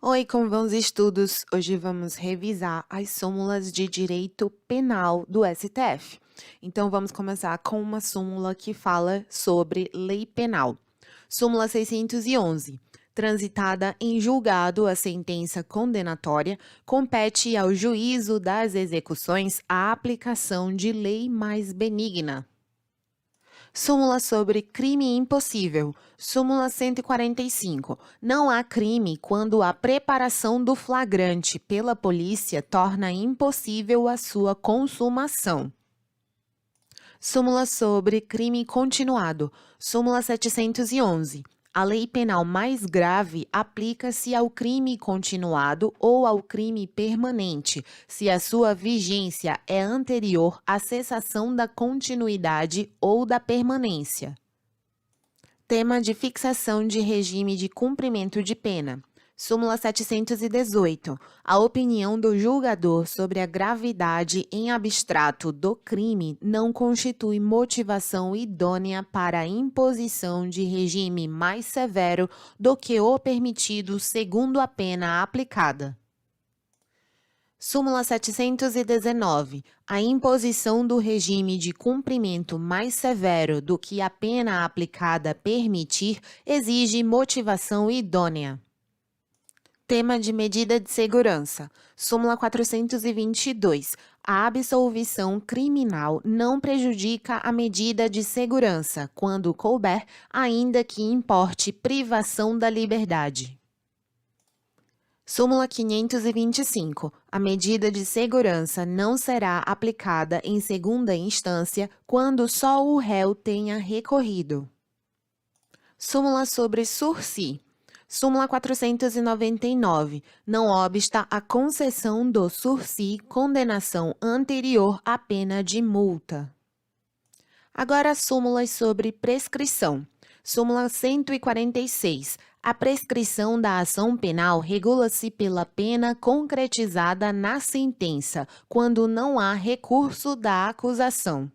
Oi, como vão os estudos? Hoje vamos revisar as súmulas de direito penal do STF. Então, vamos começar com uma súmula que fala sobre lei penal. Súmula 611. Transitada em julgado a sentença condenatória, compete ao juízo das execuções a aplicação de lei mais benigna. Súmula sobre crime impossível. Súmula 145. Não há crime quando a preparação do flagrante pela polícia torna impossível a sua consumação. Súmula sobre crime continuado. Súmula 711. A lei penal mais grave aplica-se ao crime continuado ou ao crime permanente, se a sua vigência é anterior à cessação da continuidade ou da permanência. Tema de fixação de regime de cumprimento de pena. Súmula 718. A opinião do julgador sobre a gravidade em abstrato do crime não constitui motivação idônea para a imposição de regime mais severo do que o permitido segundo a pena aplicada. Súmula 719. A imposição do regime de cumprimento mais severo do que a pena aplicada permitir exige motivação idônea. Tema de medida de segurança. Súmula 422. A absolvição criminal não prejudica a medida de segurança, quando couber, ainda que importe privação da liberdade. Súmula 525. A medida de segurança não será aplicada em segunda instância quando só o réu tenha recorrido. Súmula sobre sursi. Súmula 499. Não obsta a concessão do sursi condenação anterior à pena de multa. Agora, súmulas sobre prescrição. Súmula 146. A prescrição da ação penal regula-se pela pena concretizada na sentença, quando não há recurso da acusação.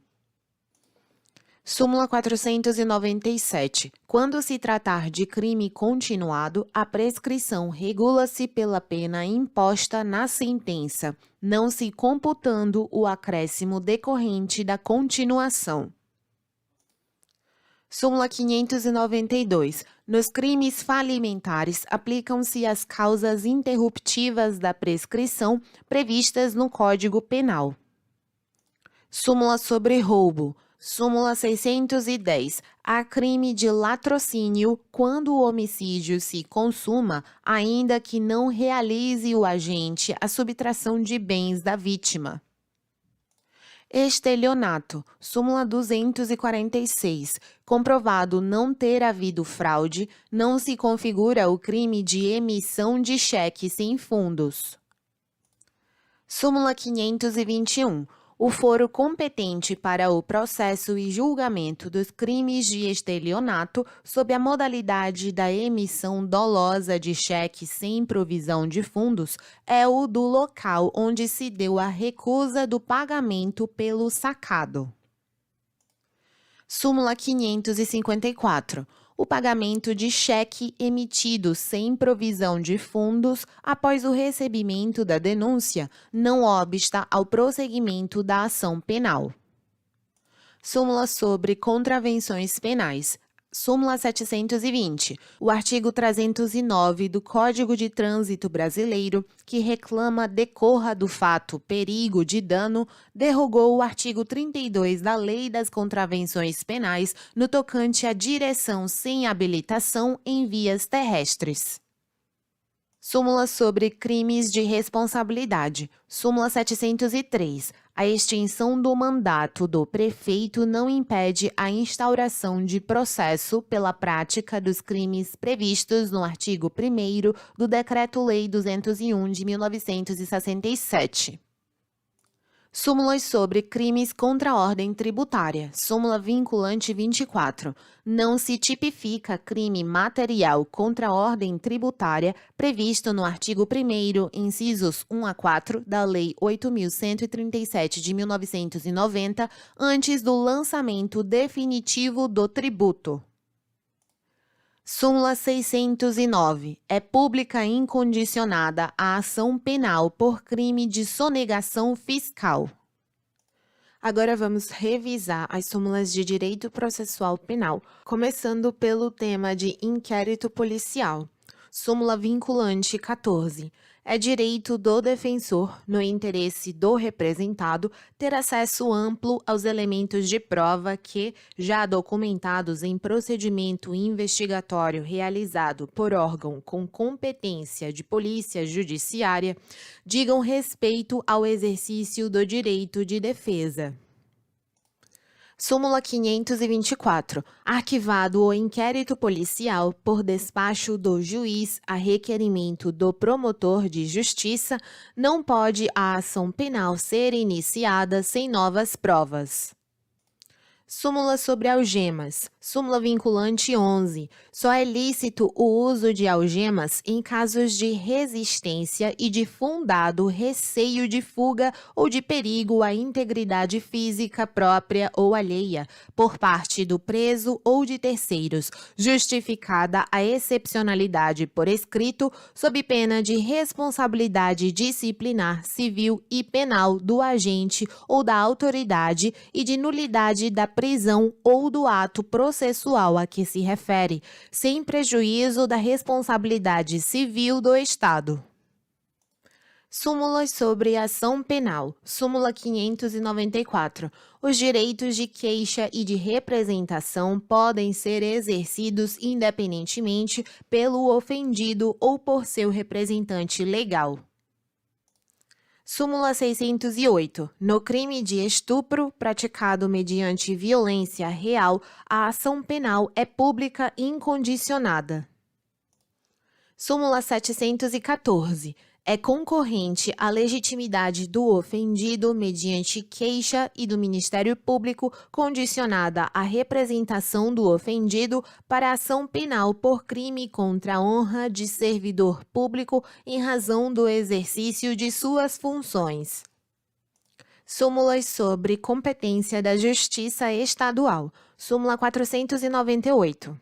Súmula 497. Quando se tratar de crime continuado, a prescrição regula-se pela pena imposta na sentença, não se computando o acréscimo decorrente da continuação. Súmula 592. Nos crimes falimentares, aplicam-se as causas interruptivas da prescrição previstas no Código Penal. Súmula sobre roubo. Súmula 610. Há crime de latrocínio quando o homicídio se consuma, ainda que não realize o agente a subtração de bens da vítima. Estelionato. Súmula 246. Comprovado não ter havido fraude, não se configura o crime de emissão de cheque sem fundos. Súmula 521. O foro competente para o processo e julgamento dos crimes de estelionato sob a modalidade da emissão dolosa de cheque sem provisão de fundos é o do local onde se deu a recusa do pagamento pelo sacado. Súmula 554. O pagamento de cheque emitido sem provisão de fundos após o recebimento da denúncia não obsta ao prosseguimento da ação penal. Súmula sobre contravenções penais. Súmula 720. O artigo 309 do Código de Trânsito Brasileiro, que reclama decorra do fato perigo de dano, derrogou o artigo 32 da Lei das Contravenções Penais no tocante à direção sem habilitação em vias terrestres. Súmula sobre crimes de responsabilidade. Súmula 703. A extinção do mandato do prefeito não impede a instauração de processo pela prática dos crimes previstos no artigo 1º do Decreto-Lei 201 de 1967. Súmulas sobre crimes contra a ordem tributária. Súmula vinculante 24. Não se tipifica crime material contra a ordem tributária previsto no artigo 1º, incisos 1 a 4 da Lei 8.137 de 1990, antes do lançamento definitivo do tributo. Súmula 609. É pública e incondicionada a ação penal por crime de sonegação fiscal. Agora vamos revisar as súmulas de direito processual penal, começando pelo tema de inquérito policial. Súmula vinculante 14. É direito do defensor, no interesse do representado, ter acesso amplo aos elementos de prova que, já documentados em procedimento investigatório realizado por órgão com competência de polícia judiciária, digam respeito ao exercício do direito de defesa. Súmula 524. Arquivado o inquérito policial por despacho do juiz a requerimento do promotor de justiça, não pode a ação penal ser iniciada sem novas provas. Súmula sobre algemas. Súmula vinculante 11. Só é lícito o uso de algemas em casos de resistência e de fundado receio de fuga ou de perigo à integridade física própria ou alheia, por parte do preso ou de terceiros, justificada a excepcionalidade por escrito, sob pena de responsabilidade disciplinar, civil e penal do agente ou da autoridade e de nulidade da prisão ou do ato processual a que se refere, sem prejuízo da responsabilidade civil do Estado. Súmulas sobre ação penal. Súmula 594. Os direitos de queixa e de representação podem ser exercidos independentemente pelo ofendido ou por seu representante legal. Súmula 608. No crime de estupro praticado mediante violência real, a ação penal é pública e incondicionada. Súmula 714. É concorrente à legitimidade do ofendido mediante queixa e do Ministério Público condicionada à representação do ofendido para ação penal por crime contra a honra de servidor público em razão do exercício de suas funções. Súmulas sobre competência da Justiça Estadual. Súmula 498.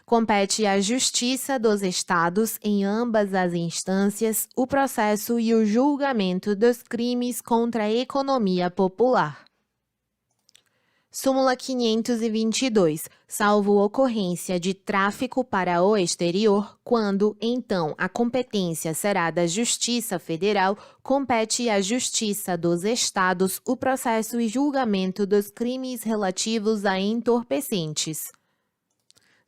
Compete à Justiça dos Estados, em ambas as instâncias, o processo e o julgamento dos crimes contra a economia popular. Súmula 522. Salvo ocorrência de tráfico para o exterior, quando, então, a competência será da Justiça Federal, compete à Justiça dos Estados o processo e julgamento dos crimes relativos a entorpecentes.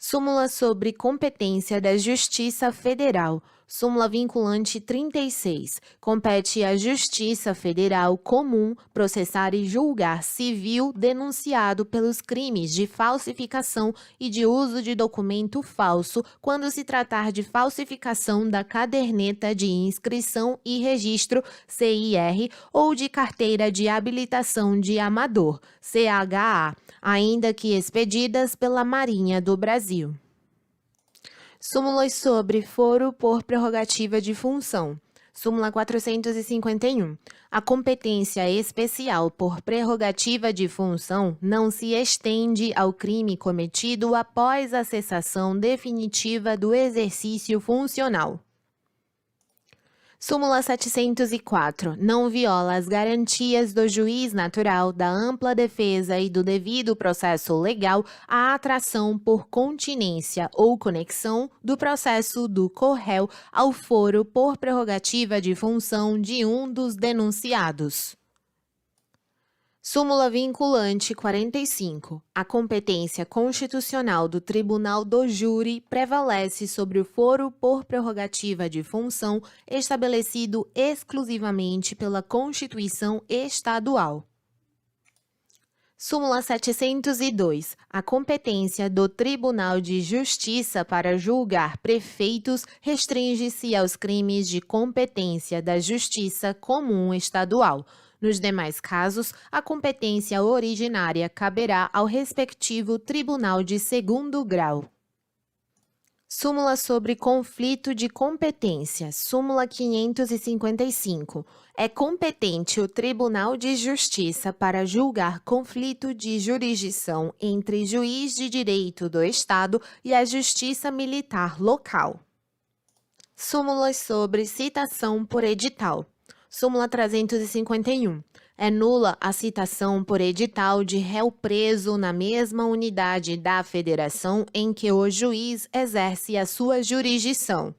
Súmula sobre competência da Justiça Federal. Súmula vinculante 36. Compete à Justiça Federal Comum processar e julgar civil denunciado pelos crimes de falsificação e de uso de documento falso quando se tratar de falsificação da caderneta de inscrição e registro CIR ou de carteira de habilitação de amador CHA, ainda que expedidas pela Marinha do Brasil. Súmulas sobre foro por prerrogativa de função. Súmula 451. A competência especial por prerrogativa de função não se estende ao crime cometido após a cessação definitiva do exercício funcional. Súmula 704. Não viola as garantias do juiz natural, da ampla defesa e do devido processo legal a atração por continência ou conexão do processo do corréu ao foro por prerrogativa de função de um dos denunciados. Súmula vinculante 45. A competência constitucional do Tribunal do Júri prevalece sobre o foro por prerrogativa de função estabelecido exclusivamente pela Constituição Estadual. Súmula 702. A competência do Tribunal de Justiça para julgar prefeitos restringe-se aos crimes de competência da Justiça Comum Estadual. Nos demais casos, a competência originária caberá ao respectivo tribunal de segundo grau. Súmula sobre conflito de competência. Súmula 555. É competente o Tribunal de Justiça para julgar conflito de jurisdição entre juiz de direito do Estado e a Justiça Militar local. Súmulas sobre citação por edital. Súmula 351. É nula a citação por edital de réu preso na mesma unidade da federação em que o juiz exerce a sua jurisdição.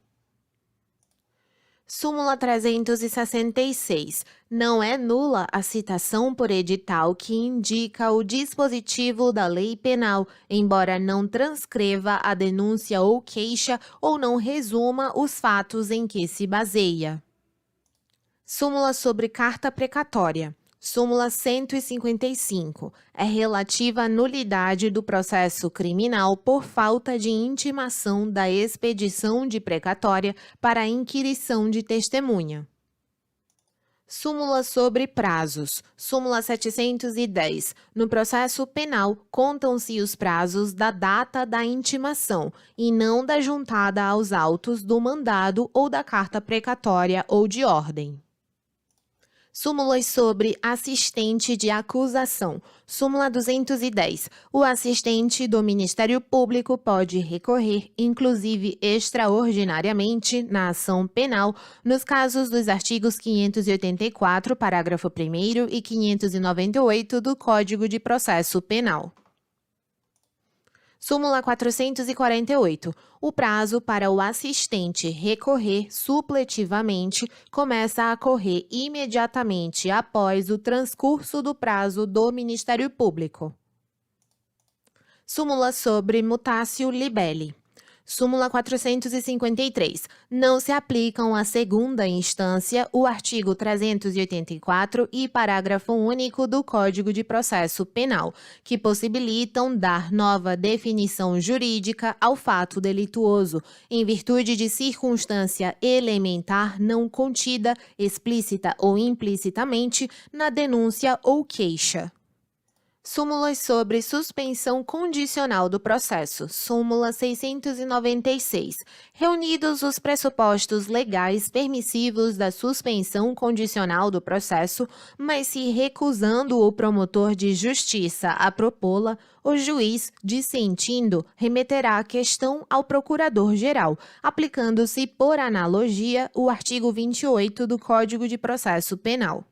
Súmula 366. Não é nula a citação por edital que indica o dispositivo da lei penal, embora não transcreva a denúncia ou queixa ou não resuma os fatos em que se baseia. Súmula sobre carta precatória. Súmula 155. É relativa à nulidade do processo criminal por falta de intimação da expedição de precatória para a inquirição de testemunha. Súmula sobre prazos. Súmula 710. No processo penal, contam-se os prazos da data da intimação e não da juntada aos autos do mandado ou da carta precatória ou de ordem. Súmulas sobre assistente de acusação. Súmula 210. O assistente do Ministério Público pode recorrer, inclusive extraordinariamente, na ação penal, nos casos dos artigos 584, parágrafo 1º e 598 do Código de Processo Penal. Súmula 448. O prazo para o assistente recorrer supletivamente começa a correr imediatamente após o transcurso do prazo do Ministério Público. Súmula sobre mutatio libelli. Súmula 453. Não se aplicam à segunda instância o artigo 384 e parágrafo único do Código de Processo Penal, que possibilitam dar nova definição jurídica ao fato delituoso, em virtude de circunstância elementar não contida, explícita ou implicitamente, na denúncia ou queixa. Súmulas sobre suspensão condicional do processo. Súmula 696. Reunidos os pressupostos legais permissivos da suspensão condicional do processo, mas se recusando o promotor de justiça a propô-la, o juiz, dissentindo, remeterá a questão ao procurador-geral, aplicando-se por analogia o artigo 28 do Código de Processo Penal.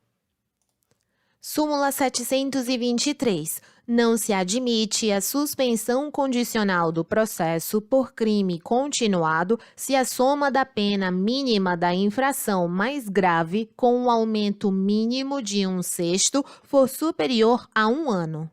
Súmula 723. Não se admite a suspensão condicional do processo por crime continuado se a soma da pena mínima da infração mais grave com um aumento mínimo de 1/6 for superior a 1 ano.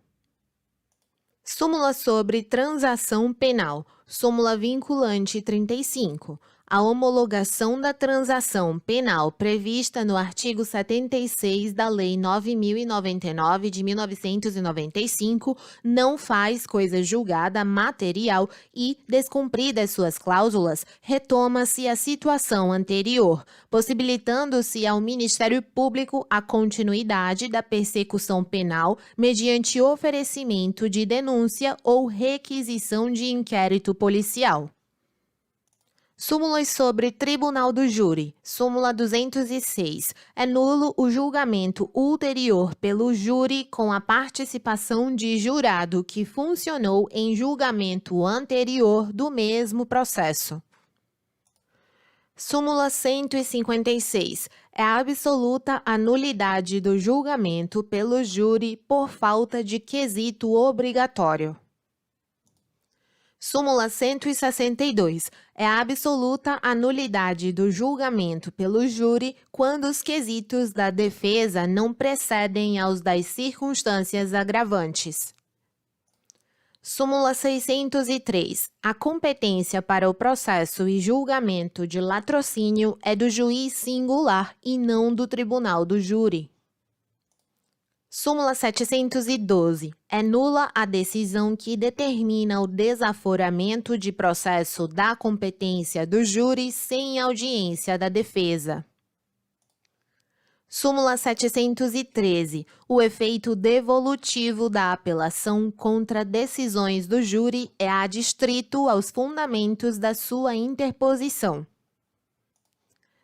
Súmula sobre transação penal. Súmula vinculante 35. A homologação da transação penal prevista no artigo 76 da Lei 9.099 de 1995 não faz coisa julgada material e, descumpridas suas cláusulas, retoma-se a situação anterior, possibilitando-se ao Ministério Público a continuidade da persecução penal mediante oferecimento de denúncia ou requisição de inquérito policial. Súmulas sobre Tribunal do Júri. Súmula 206. É nulo o julgamento ulterior pelo júri com a participação de jurado que funcionou em julgamento anterior do mesmo processo. Súmula 156. É absoluta a nulidade do julgamento pelo júri por falta de quesito obrigatório. Súmula 162. É absoluta a nulidade do julgamento pelo júri quando os quesitos da defesa não precedem aos das circunstâncias agravantes. Súmula 603. A competência para o processo e julgamento de latrocínio é do juiz singular e não do tribunal do júri. Súmula 712. É nula a decisão que determina o desaforamento de processo da competência do júri sem audiência da defesa. Súmula 713. O efeito devolutivo da apelação contra decisões do júri é adstrito aos fundamentos da sua interposição.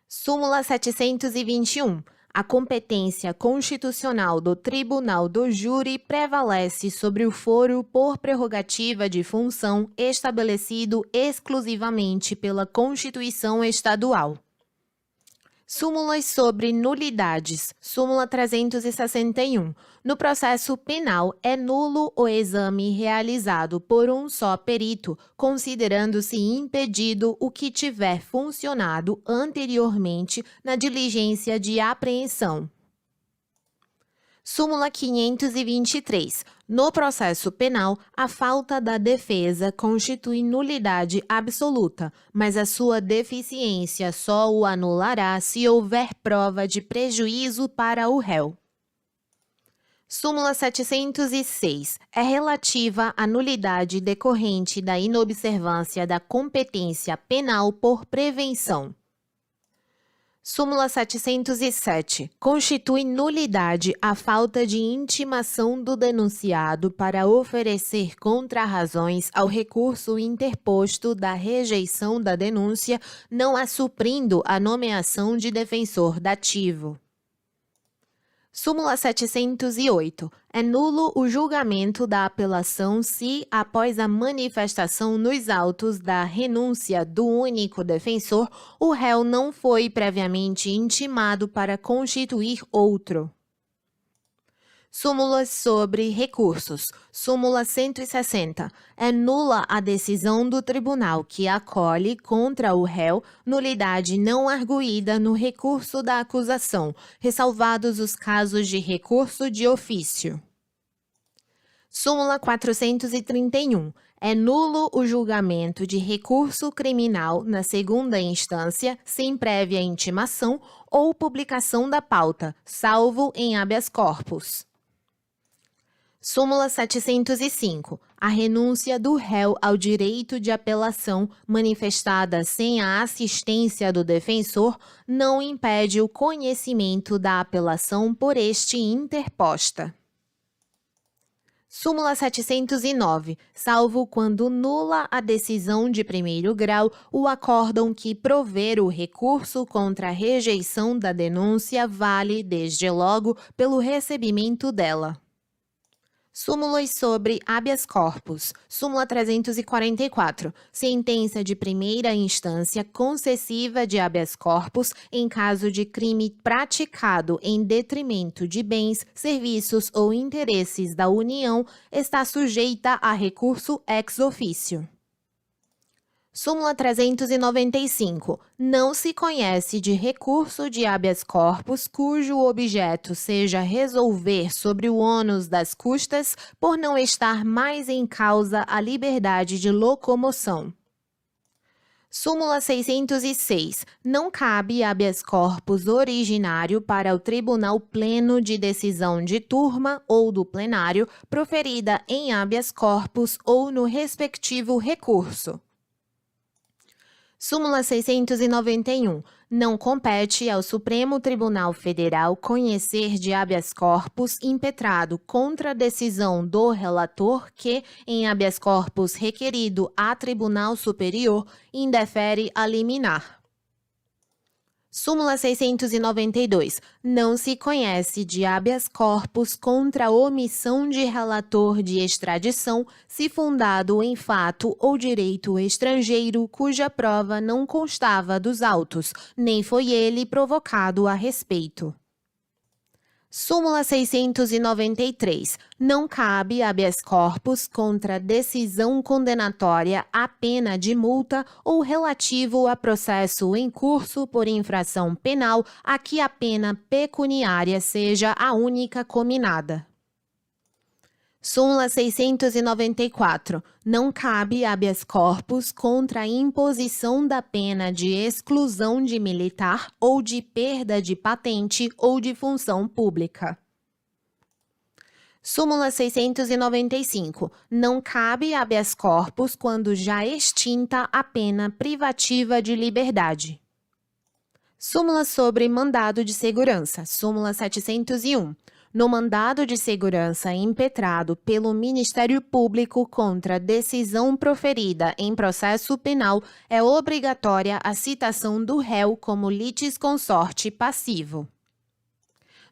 Súmula 721. A competência constitucional do Tribunal do Júri prevalece sobre o foro por prerrogativa de função estabelecido exclusivamente pela Constituição Estadual. Súmulas sobre nulidades. Súmula 361. No processo penal, é nulo o exame realizado por um só perito, considerando-se impedido o que tiver funcionado anteriormente na diligência de apreensão. Súmula 523. No processo penal, a falta da defesa constitui nulidade absoluta, mas a sua deficiência só o anulará se houver prova de prejuízo para o réu. Súmula 706. É relativa à nulidade decorrente da inobservância da competência penal por prevenção. Súmula 707. Constitui nulidade a falta de intimação do denunciado para oferecer contrarrazões ao recurso interposto da rejeição da denúncia, não a suprindo a nomeação de defensor dativo. Súmula 708. É nulo o julgamento da apelação se, após a manifestação nos autos da renúncia do único defensor, o réu não foi previamente intimado para constituir outro. Súmulas sobre recursos. Súmula 160. É nula a decisão do tribunal que acolhe contra o réu nulidade não arguída no recurso da acusação, ressalvados os casos de recurso de ofício. Súmula 431. É nulo o julgamento de recurso criminal na segunda instância sem prévia intimação ou publicação da pauta, salvo em habeas corpus. Súmula 705. A renúncia do réu ao direito de apelação manifestada sem a assistência do defensor não impede o conhecimento da apelação por este interposta. Súmula 709. Salvo quando nula a decisão de primeiro grau, o acórdão que prover o recurso contra a rejeição da denúncia vale, desde logo, pelo recebimento dela. Súmulas sobre habeas corpus. Súmula 344. Sentença de primeira instância concessiva de habeas corpus em caso de crime praticado em detrimento de bens, serviços ou interesses da União está sujeita a recurso ex officio. Súmula 395. Não se conhece de recurso de habeas corpus cujo objeto seja resolver sobre o ônus das custas por não estar mais em causa a liberdade de locomoção. Súmula 606. Não cabe habeas corpus originário para o Tribunal Pleno de decisão de turma ou do plenário proferida em habeas corpus ou no respectivo recurso. Súmula 691. Não compete ao Supremo Tribunal Federal conhecer de habeas corpus impetrado contra a decisão do relator que, em habeas corpus requerido a Tribunal Superior, indefere a liminar. Súmula 692. Não se conhece de habeas corpus contra a omissão de relator de extradição se fundado em fato ou direito estrangeiro cuja prova não constava dos autos, nem foi ele provocado a respeito. Súmula 693. Não cabe habeas corpus contra decisão condenatória à pena de multa ou relativo a processo em curso por infração penal a que a pena pecuniária seja a única cominada. Súmula 694. Não cabe habeas corpus contra a imposição da pena de exclusão de militar ou de perda de patente ou de função pública. Súmula 695. Não cabe habeas corpus quando já extinta a pena privativa de liberdade. Súmula sobre mandado de segurança, súmula 701. No mandado de segurança impetrado pelo Ministério Público contra decisão proferida em processo penal, é obrigatória a citação do réu como litisconsorte passivo.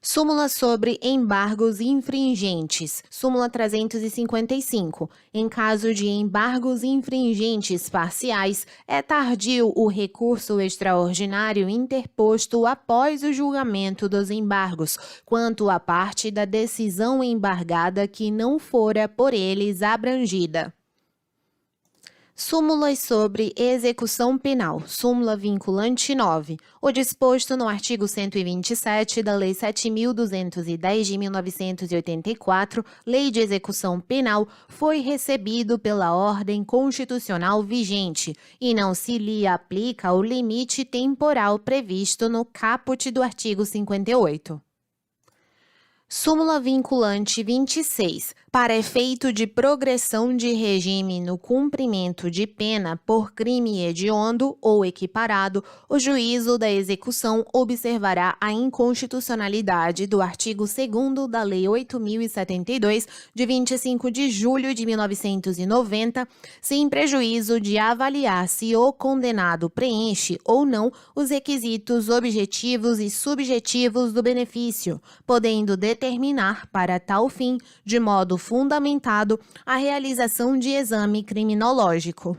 Súmula sobre embargos infringentes. Súmula 355. Em caso de embargos infringentes parciais, é tardio o recurso extraordinário interposto após o julgamento dos embargos, quanto à parte da decisão embargada que não fora por eles abrangida. Súmulas sobre execução penal. Súmula vinculante 9. O disposto no artigo 127 da Lei 7.210 de 1984, Lei de Execução Penal, foi recebido pela ordem constitucional vigente e não se lhe aplica o limite temporal previsto no caput do artigo 58. Súmula vinculante 26. Para efeito de progressão de regime no cumprimento de pena por crime hediondo ou equiparado, o juízo da execução observará a inconstitucionalidade do artigo 2º da Lei 8.072, de 25 de julho de 1990, sem prejuízo de avaliar se o condenado preenche ou não os requisitos objetivos e subjetivos do benefício, podendo determinar para tal fim, de modo fundamentado, a realização de exame criminológico.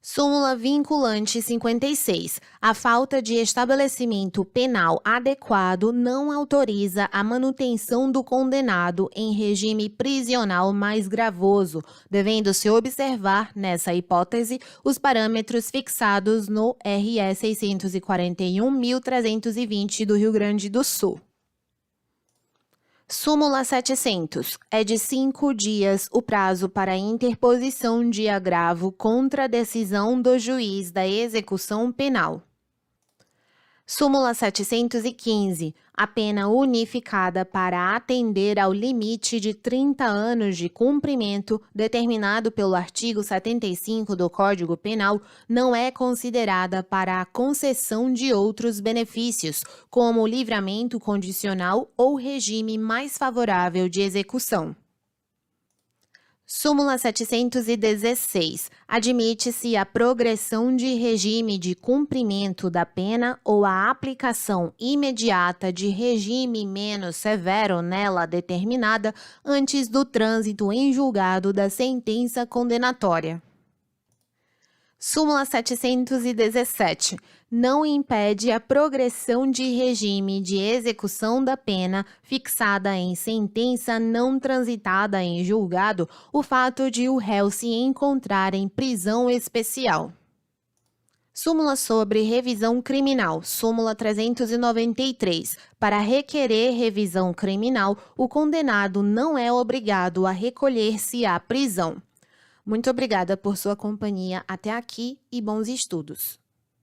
Súmula vinculante 56. A falta de estabelecimento penal adequado não autoriza a manutenção do condenado em regime prisional mais gravoso, devendo-se observar, nessa hipótese, os parâmetros fixados no RE 641.320 do Rio Grande do Sul. Súmula 700. É de 5 dias o prazo para a interposição de agravo contra a decisão do juiz da execução penal. Súmula 715. A pena unificada para atender ao limite de 30 anos de cumprimento determinado pelo artigo 75 do Código Penal não é considerada para a concessão de outros benefícios, como livramento condicional ou regime mais favorável de execução. Súmula 716. Admite-se a progressão de regime de cumprimento da pena ou a aplicação imediata de regime menos severo nela determinada antes do trânsito em julgado da sentença condenatória. Súmula 717. Não impede a progressão de regime de execução da pena fixada em sentença não transitada em julgado o fato de o réu se encontrar em prisão especial. Súmula sobre revisão criminal. Súmula 393. Para requerer revisão criminal, o condenado não é obrigado a recolher-se à prisão. Muito obrigada por sua companhia até aqui e bons estudos.